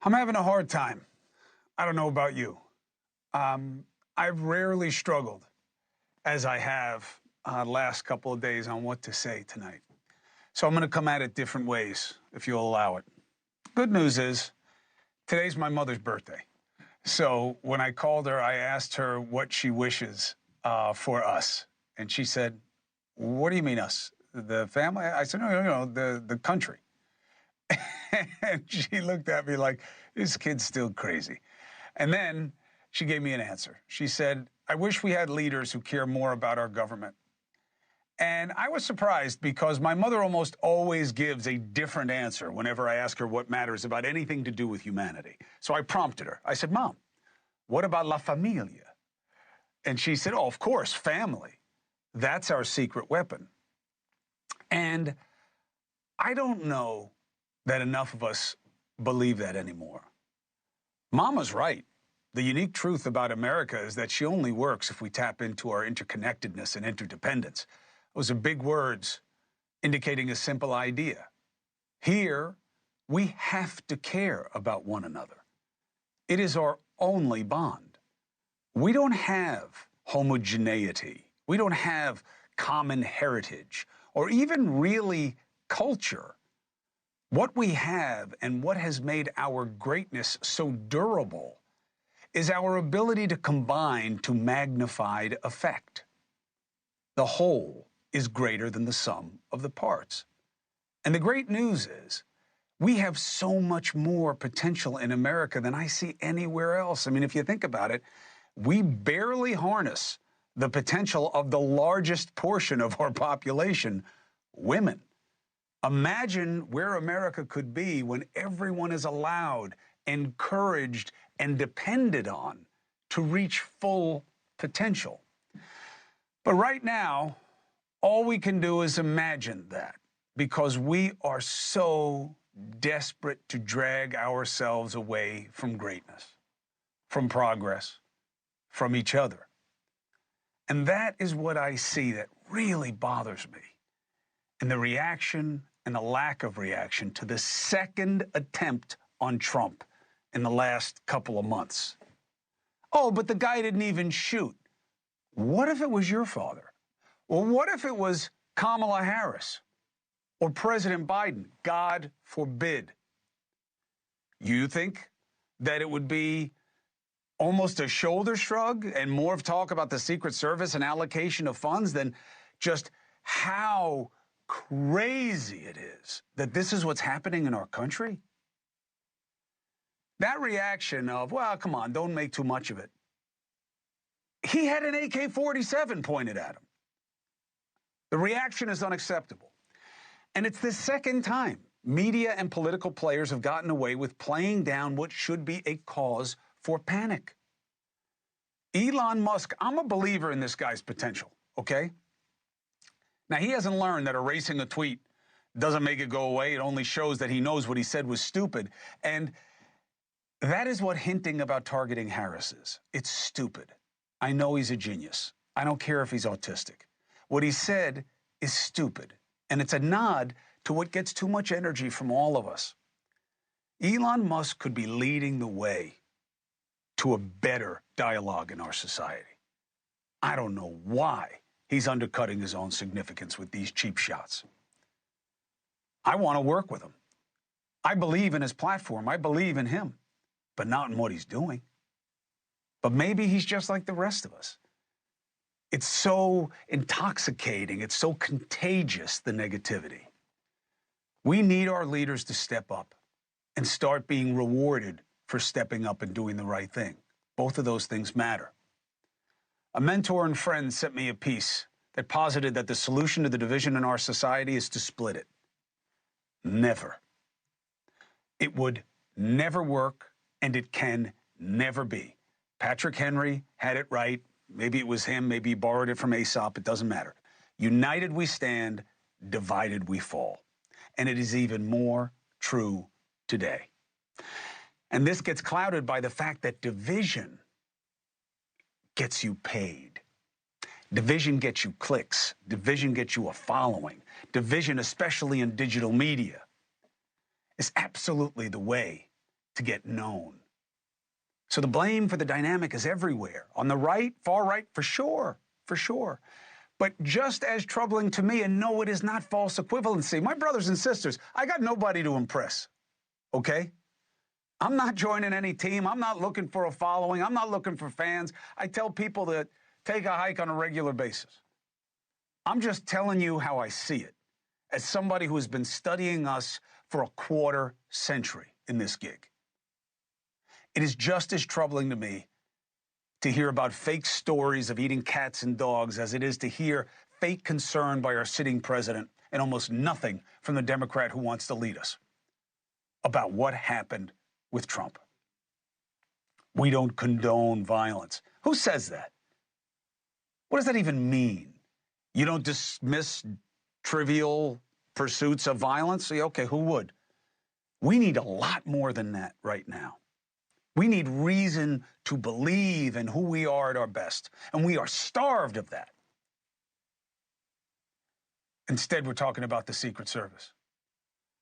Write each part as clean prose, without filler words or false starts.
I'm having a hard time. I don't know about you. I've rarely struggled as I have last couple of days on what to say tonight. So I'm going to come at it different ways, if you'll allow it. Good news is, today's my mother's birthday. So when I called her, I asked her what she wishes for us. And she said, "What do you mean us? The family?" I said, no, the country. And she looked at me like, this kid's still crazy. And then she gave me an answer. She said, "I wish we had leaders who care more about our government." And I was surprised because my mother almost always gives a different answer whenever I ask her what matters about anything to do with humanity. So I prompted her. I said, "Mom, what about la familia?" And she said, "Oh, of course, family. That's our secret weapon." And I don't know that enough of us believe that anymore. Mama's right. The unique truth about America is that she only works if we tap into our interconnectedness and interdependence. Those are big words indicating a simple idea. Here, we have to care about one another. It is our only bond. We don't have homogeneity. We don't have common heritage or even really culture. What we have and what has made our greatness so durable is our ability to combine to magnified effect. The whole is greater than the sum of the parts. And the great news is we have so much more potential in America than I see anywhere else. I mean, if you think about it, we barely harness the potential of the largest portion of our population, women. Imagine where America could be when everyone is allowed, encouraged, and depended on to reach full potential. But right now, all we can do is imagine that because we are so desperate to drag ourselves away from greatness, from progress, from each other. And that is what I see that really bothers me. And the reaction and the lack of reaction to the second attempt on Trump in the last couple of months. Oh, but the guy didn't even shoot. What if it was your father? Or what if it was Kamala Harris or President Biden? God forbid. You think that it would be almost a shoulder shrug and more of talk about the Secret Service and allocation of funds than just how crazy it is that this is what's happening in our country? That reaction of, well, come on, don't make too much of it. He had an AK-47 pointed at him. The reaction is unacceptable. And it's the second time media and political players have gotten away with playing down what should be a cause for panic. Elon Musk, I'm a believer in this guy's potential, okay? Now, he hasn't learned that erasing a tweet doesn't make it go away. It only shows that he knows what he said was stupid. And that is what hinting about targeting Harris is. It's stupid. I know he's a genius. I don't care if he's autistic. What he said is stupid. And it's a nod to what gets too much energy from all of us. Elon Musk could be leading the way to a better dialogue in our society. I don't know why he's undercutting his own significance with these cheap shots. I want to work with him. I believe in his platform. I believe in him, but not in what he's doing. But maybe he's just like the rest of us. It's so intoxicating. It's so contagious, the negativity. We need our leaders to step up and start being rewarded for stepping up and doing the right thing. Both of those things matter. A mentor and friend sent me a piece that posited that the solution to the division in our society is to split it. Never. It would never work, and it can never be. Patrick Henry had it right. Maybe it was him. Maybe he borrowed it from Aesop. It doesn't matter. United we stand, divided we fall. And it is even more true today. And this gets clouded by the fact that division gets you paid. Division gets you clicks. Division gets you a following. Division, especially in digital media, is absolutely the way to get known. So the blame for the dynamic is everywhere. On the right, far right, for sure, for sure. But just as troubling to me, and no, it is not false equivalency. My brothers and sisters, I got nobody to impress, okay? I'm not joining any team. I'm not looking for a following. I'm not looking for fans. I tell people to take a hike on a regular basis. I'm just telling you how I see it as somebody who has been studying us for a quarter century in this gig. It is just as troubling to me to hear about fake stories of eating cats and dogs as it is to hear fake concern by our sitting president and almost nothing from the Democrat who wants to lead us about what happened with Trump. We don't condone violence. Who says that? What does that even mean? You don't dismiss trivial pursuits of violence? Okay, who would? We need a lot more than that right now. We need reason to believe in who we are at our best, and we are starved of that. Instead, we're talking about the Secret Service,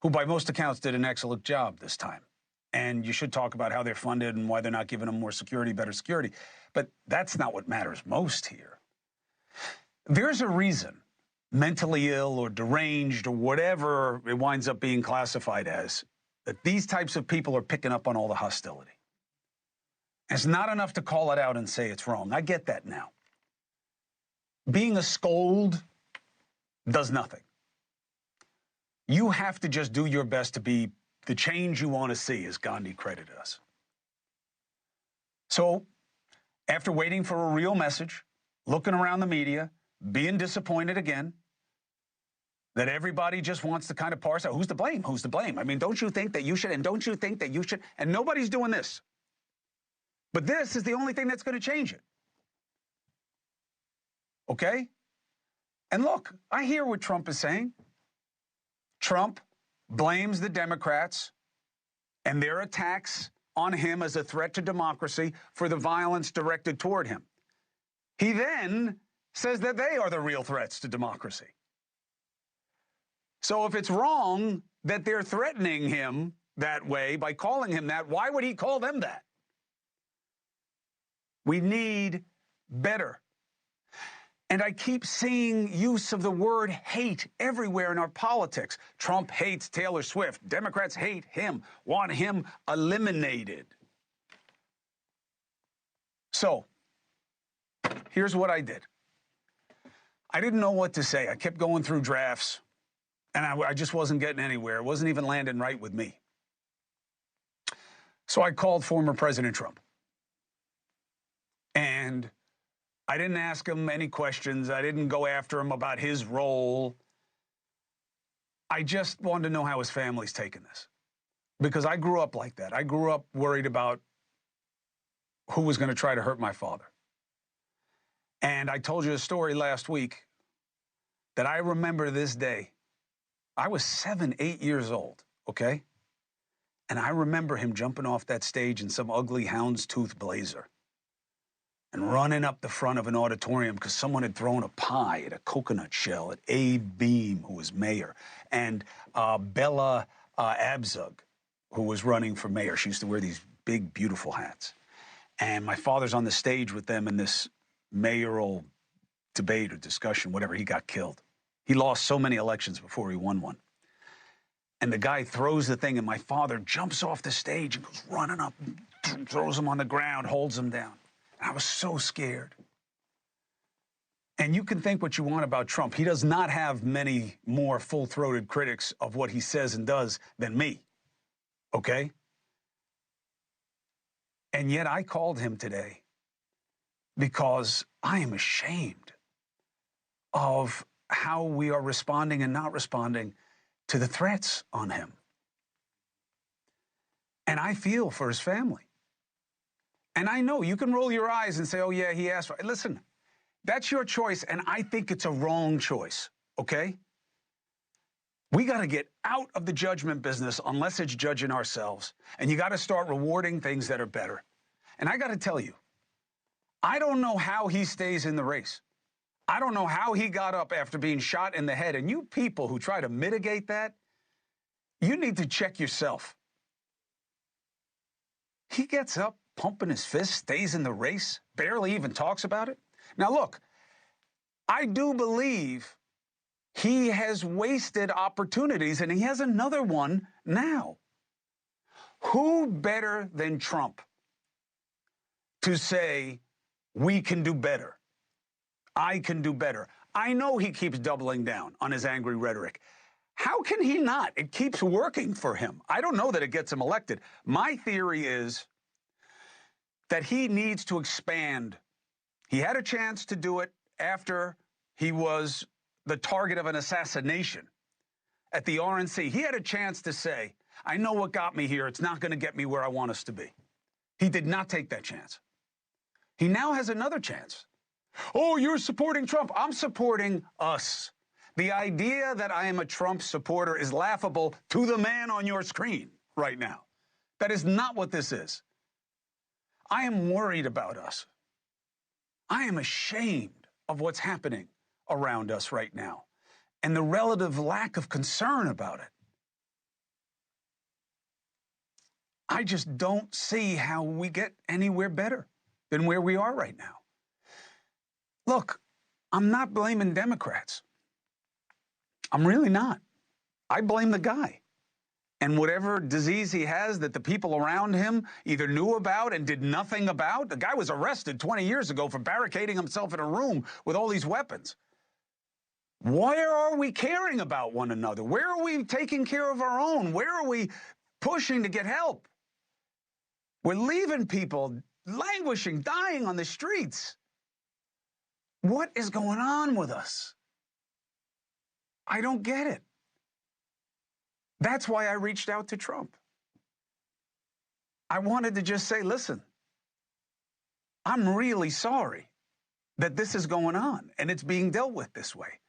who by most accounts did an excellent job this time. And you should talk about how they're funded and why they're not giving them more security, better security. But that's not what matters most here. There's a reason mentally ill or deranged or whatever it winds up being classified as, that these types of people are picking up on all the hostility. It's not enough to call it out and say it's wrong. I get that now. Being a scold does nothing. You have to just do your best to be the change you want to see, as Gandhi credited us. So, after waiting for a real message, looking around the media, being disappointed again, that everybody just wants to kind of parse out, who's to blame? Who's to blame? I mean, don't you think that you should, and don't you think that you should, and nobody's doing this. But this is the only thing that's going to change it. Okay? And look, I hear what Trump is saying. Trump blames the Democrats and their attacks on him as a threat to democracy for the violence directed toward him. He then says that they are the real threats to democracy. So if it's wrong that they're threatening him that way by calling him that, why would he call them that? We need better. And I keep seeing use of the word hate everywhere in our politics. Trump hates Taylor Swift. Democrats hate him, want him eliminated. So, here's what I did. I didn't know what to say. I kept going through drafts, and I just wasn't getting anywhere. It wasn't even landing right with me. So I called former President Trump. And I didn't ask him any questions. I didn't go after him about his role. I just wanted to know how his family's taking this. Because I grew up like that. I grew up worried about who was going to try to hurt my father. And I told you a story last week that I remember this day. I was 7, 8 years old, okay? And I remember him jumping off that stage in some ugly houndstooth blazer and running up the front of an auditorium because someone had thrown a pie at a coconut shell at Abe Beam, who was mayor, and Bella Abzug, who was running for mayor. She used to wear these big, beautiful hats. And my father's on the stage with them in this mayoral debate or discussion, whatever. He got killed. He lost so many elections before he won one. And the guy throws the thing, and my father jumps off the stage and goes running up, and throws him on the ground, holds him down. I was so scared. And you can think what you want about Trump. He does not have many more full-throated critics of what he says and does than me, okay? And yet I called him today because I am ashamed of how we are responding and not responding to the threats on him. And I feel for his family. And I know you can roll your eyes and say, oh, yeah, he asked for it. Listen, that's your choice, and I think it's a wrong choice, okay? We got to get out of the judgment business unless it's judging ourselves. And you got to start rewarding things that are better. And I got to tell you, I don't know how he stays in the race. I don't know how he got up after being shot in the head. And you people who try to mitigate that, you need to check yourself. he gets up, pumping his fist, stays in the race, barely even talks about it. Now, look, I do believe he has wasted opportunities, and he has another one now. Who better than Trump to say, we can do better? I can do better. I know he keeps doubling down on his angry rhetoric. How can he not? It keeps working for him. I don't know that it gets him elected. My theory is that he needs to expand. He had a chance to do it after he was the target of an assassination at the RNC. He had a chance to say, I know what got me here. It's not going to get me where I want us to be. He did not take that chance. He now has another chance. Oh, you're supporting Trump. I'm supporting us. The idea that I am a Trump supporter is laughable to the man on your screen right now. That is not what this is. I am worried about us. I am ashamed of what's happening around us right now and the relative lack of concern about it. I just don't see how we get anywhere better than where we are right now. Look, I'm not blaming Democrats. I'm really not. I blame the guy. And whatever disease he has that the people around him either knew about and did nothing about. The guy was arrested 20 years ago for barricading himself in a room with all these weapons. Where are we caring about one another? Where are we taking care of our own? Where are we pushing to get help? We're leaving people languishing, dying on the streets. What is going on with us? I don't get it. That's why I reached out to Trump. I wanted to just say, listen, I'm really sorry that this is going on and it's being dealt with this way.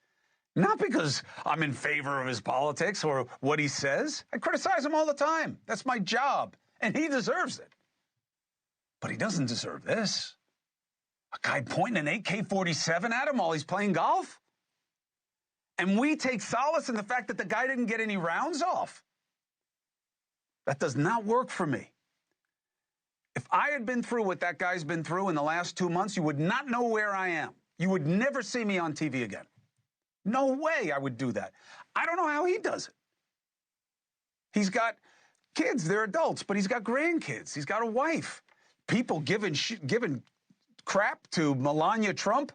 Not because I'm in favor of his politics or what he says. I criticize him all the time. That's my job, and he deserves it. But he doesn't deserve this. A guy pointing an AK-47 at him while he's playing golf? And we take solace in the fact that the guy didn't get any rounds off. That does not work for me. If I had been through what that guy's been through in the last 2 months, you would not know where I am. You would never see me on TV again. No way I would do that. I don't know how he does it. He's got kids, they're adults, but he's got grandkids. He's got a wife. People giving crap to Melania Trump,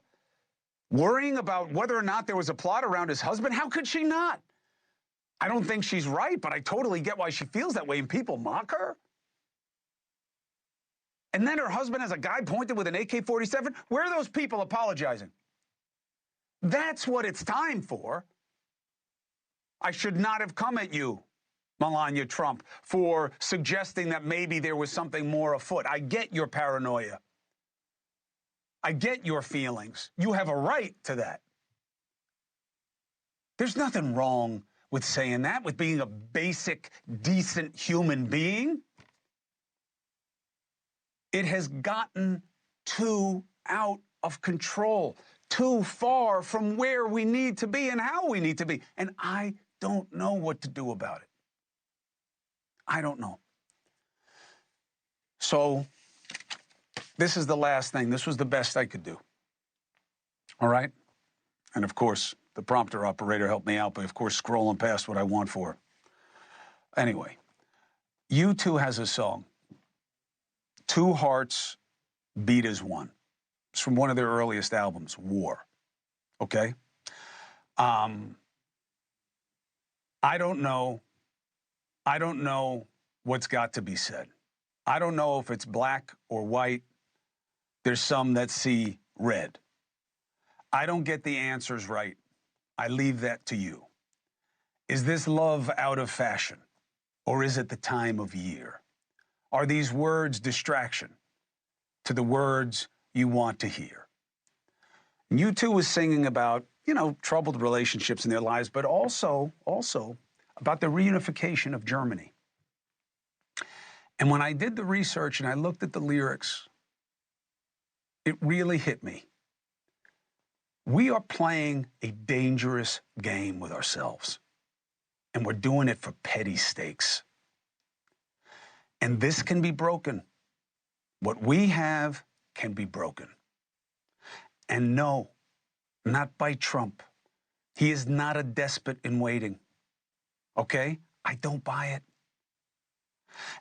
worrying about whether or not there was a plot around his husband. How could she not? I don't think she's right, but I totally get why she feels that way, and people mock her. And then her husband has a guy pointed with an AK-47. Where are those people apologizing? That's what it's time for. I should not have come at you, Melania Trump, for suggesting that maybe there was something more afoot. I get your paranoia. I get your feelings. You have a right to that. There's nothing wrong with saying that, with being a basic, decent human being. It has gotten too out of control, too far from where we need to be and how we need to be. And I don't know what to do about it. I don't know. So this is the last thing. This was the best I could do. All right? And of course, the prompter operator helped me out by, of course, scrolling past what I want for. Anyway, U2 has a song, Two Hearts Beat as One. It's from one of their earliest albums, War. Okay? I don't know what's got to be said. I don't know if it's black or white. There's some that see red. I don't get the answers right. I leave that to you. Is this love out of fashion, or is it the time of year? Are these words distraction to the words you want to hear? And U2 was singing about, troubled relationships in their lives, but also about the reunification of Germany. And when I did the research and I looked at the lyrics, it really hit me. We are playing a dangerous game with ourselves, and we're doing it for petty stakes. And this can be broken What we have can be broken. And no, not by Trump. He is not a despot in waiting. Okay? I don't buy it.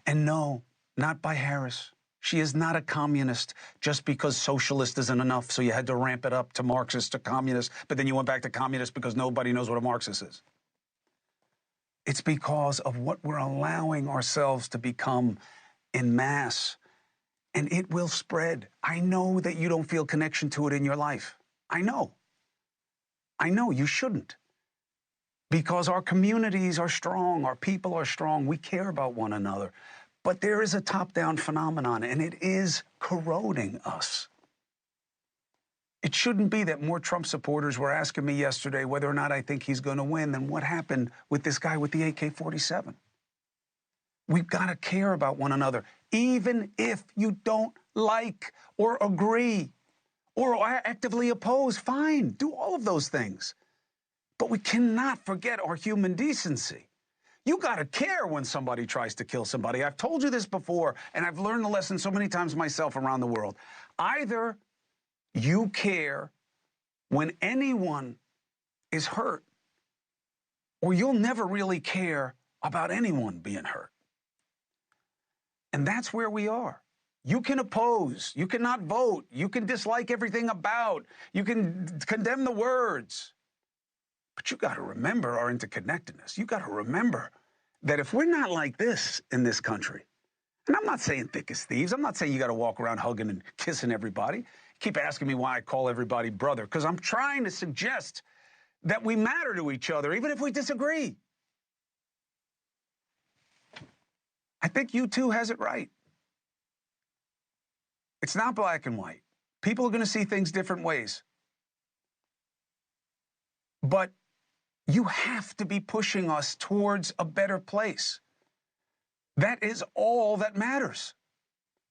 And no, not by Harris. She is not a communist just because socialist isn't enough, so you had to ramp it up to Marxist to communist, but then you went back to communist because nobody knows what a Marxist is. It's because of what we're allowing ourselves to become en masse, and it will spread. I know that you don't feel connection to it in your life. I know. I know you shouldn't, because our communities are strong, our people are strong, we care about one another. But there is a top-down phenomenon, and it is corroding us. It shouldn't be that more Trump supporters were asking me yesterday whether or not I think he's going to win than what happened with this guy with the AK-47. We've got to care about one another, even if you don't like or agree or are actively opposed. Fine, do all of those things. But we cannot forget our human decency. You got to care when somebody tries to kill somebody. I've told you this before, and I've learned the lesson so many times myself around the world. Either you care when anyone is hurt, or you'll never really care about anyone being hurt. And that's where we are. You can oppose, you cannot vote, you can dislike everything about, you can condemn the words. But you got to remember our interconnectedness. You got to remember that if we're not like this in this country, and I'm not saying thick as thieves, I'm not saying you got to walk around hugging and kissing everybody. Keep asking me why I call everybody brother, because I'm trying to suggest that we matter to each other, even if we disagree. I think U2 has it right. It's not black and white. People are going to see things different ways. But you have to be pushing us towards a better place. That is all that matters.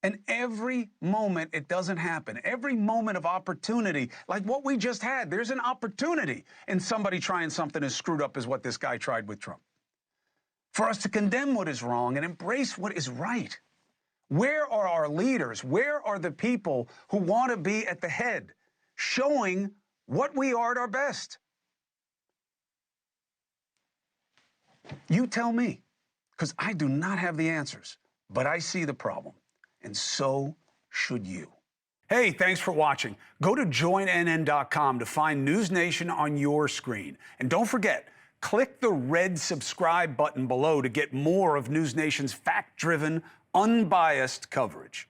And every moment it doesn't happen, every moment of opportunity, like what we just had, there's an opportunity in somebody trying something as screwed up as what this guy tried with Trump. For us to condemn what is wrong and embrace what is right. Where are our leaders? Where are the people who want to be at the head, showing what we are at our best? You tell me, because I do not have the answers, but I see the problem, and so should you. Hey, thanks for watching. Go to joinnn.com to find NewsNation on your screen. And don't forget, click the red subscribe button below to get more of NewsNation's fact-driven, unbiased coverage.